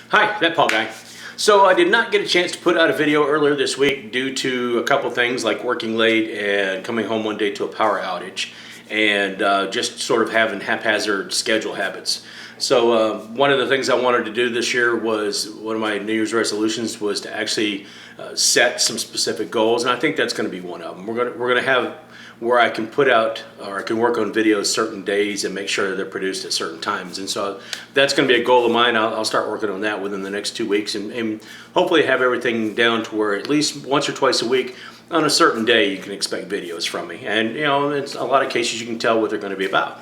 Hi, ThatPaulGuy. So I did not get a chance to put out a video earlier this week due to a couple things like working late and coming home one day to a power outage and just sort of having haphazard schedule habits. So one of the things I wanted to do this year was, one of my New Year's resolutions was to actually set some specific goals, and I think that's going to be one of them. We're going to have where I can put out, or I can work on videos certain days and make sure that they're produced at certain times. And so that's going to be a goal of mine. I'll start working on that within the next 2 weeks and hopefully have everything down to where at least once or twice a week on a certain day you can expect videos from me. And you know, in a lot of cases you can tell what they're going to be about.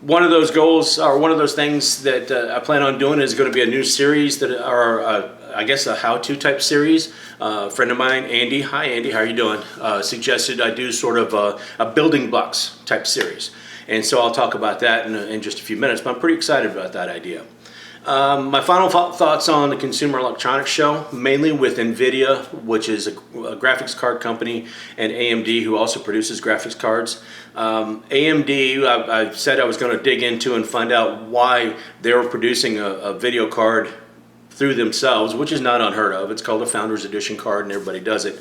One of those goals, or one of those things that I plan on doing, is going to be a new series that are, I guess, a how-to type series. A friend of mine, Andy, hi Andy, how are you doing? Suggested I do sort of a building blocks type series. And so I'll talk about that in just a few minutes, but I'm pretty excited about that idea. My final thoughts on the Consumer Electronics Show, mainly with NVIDIA, which is a graphics card company, and AMD, who also produces graphics cards. AMD, I said I was going to dig into and find out why they were producing a video card through themselves, which is not unheard of. It's called a Founders Edition card and everybody does it.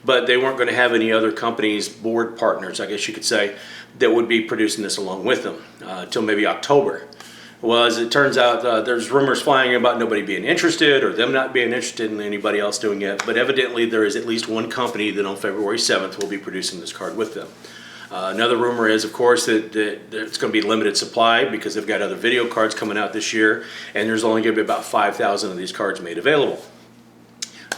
But they weren't going to have any other companies, board partners, I guess you could say, that would be producing this along with them until maybe October. Well, as it turns out, there's rumors flying about nobody being interested or them not being interested in anybody else doing it. But evidently there is at least one company that on February 7th will be producing this card with them. Another rumor is, of course, that it's going to be limited supply because they've got other video cards coming out this year, and there's only going to be about 5,000 of these cards made available.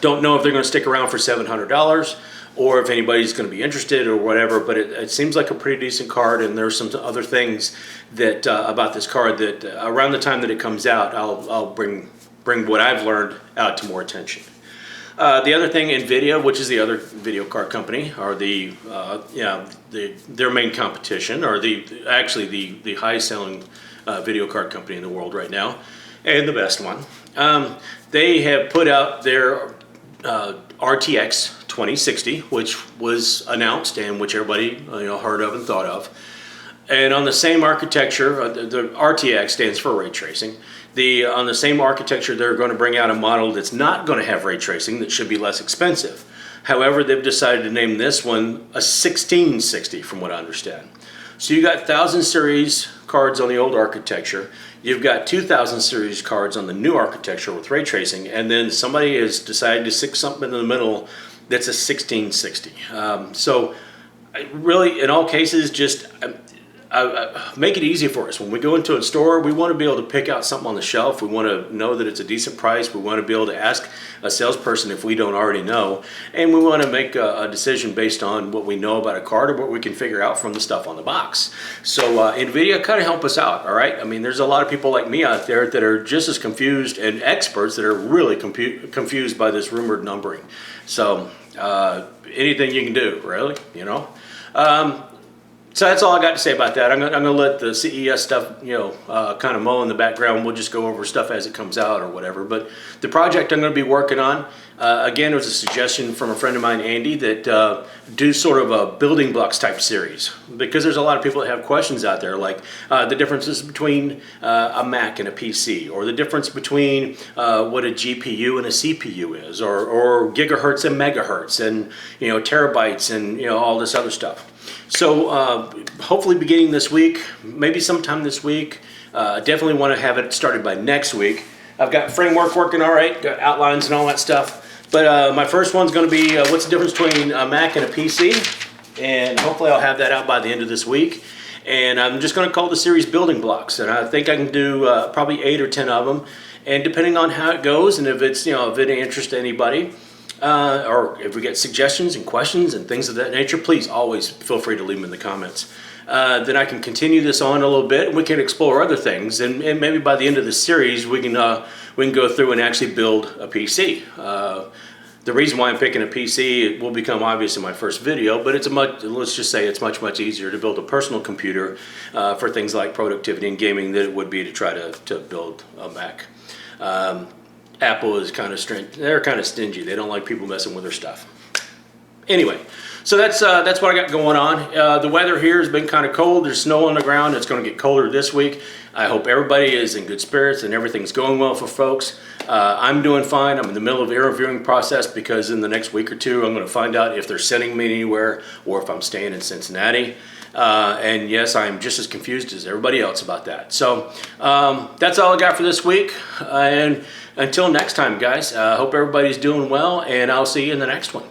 Don't know if they're going to stick around for $700 or if anybody's going to be interested or whatever, but it seems like a pretty decent card, and there's some other things that about this card that around the time that it comes out, I'll bring what I've learned out to more attention. The other thing, NVIDIA, which is the other video card company, or their main competition, or actually the highest selling video card company in the world right now, and the best one. They have put out their RTX 2060, which was announced and which everybody heard of and thought of. And on the same architecture, the RTX stands for ray tracing. On the same architecture, they're going to bring out a model that's not going to have ray tracing, that should be less expensive. However, they've decided to name this one a 1660, from what I understand. So you got 1000 series cards on the old architecture. You've got 2000 series cards on the new architecture with ray tracing, and then somebody has decided to stick something in the middle that's a 1660. So really, in all cases, just make it easy for us. When we go into a store, we want to be able to pick out something on the shelf. We want to know that it's a decent price. We want to be able to ask a salesperson if we don't already know. And we want to make a decision based on what we know about a card or what we can figure out from the stuff on the box. So NVIDIA kind of help us out, all right? I mean, there's a lot of people like me out there that are just as confused, and experts that are really confused by this rumored numbering. So anything you can do, really, So that's all I got to say about that. I'm gonna let the CES stuff, kind of mull in the background. We'll just go over stuff as it comes out or whatever. But the project I'm going to be working on, again, it was a suggestion from a friend of mine, Andy, that do sort of a building blocks type series, because there's a lot of people that have questions out there, like the differences between a Mac and a PC, or the difference between what a GPU and a CPU is, or gigahertz and megahertz, and terabytes, and all this other stuff. So hopefully beginning this week, maybe sometime this week. Definitely want to have it started by next week. I've got framework working all right, got outlines and all that stuff. But my first one's going to be what's the difference between a Mac and a PC. And hopefully I'll have that out by the end of this week. And I'm just going to call the series Building Blocks. And I think I can do probably 8 or 10 of them. And depending on how it goes, and if it's of any interest to anybody, or if we get suggestions and questions and things of that nature, please always feel free to leave them in the comments. Then I can continue this on a little bit, and we can explore other things, and maybe by the end of the series we can go through and actually build a PC. The reason why I'm picking a PC, it will become obvious in my first video, but let's just say it's much easier to build a personal computer for things like productivity and gaming than it would be to try to build a Mac. Apple is kind of strange. They're kind of stingy. They don't like people messing with their stuff. Anyway, So that's what I got going on. The weather here has been kind of cold. There's snow on the ground. It's going to get colder this week. I hope everybody is in good spirits and everything's going well for folks. I'm doing fine. I'm in the middle of the interviewing process because in the next week or two, I'm going to find out if they're sending me anywhere or if I'm staying in Cincinnati. And yes, I'm just as confused as everybody else about that. So that's all I got for this week. And until next time, guys, hope everybody's doing well, and I'll see you in the next one.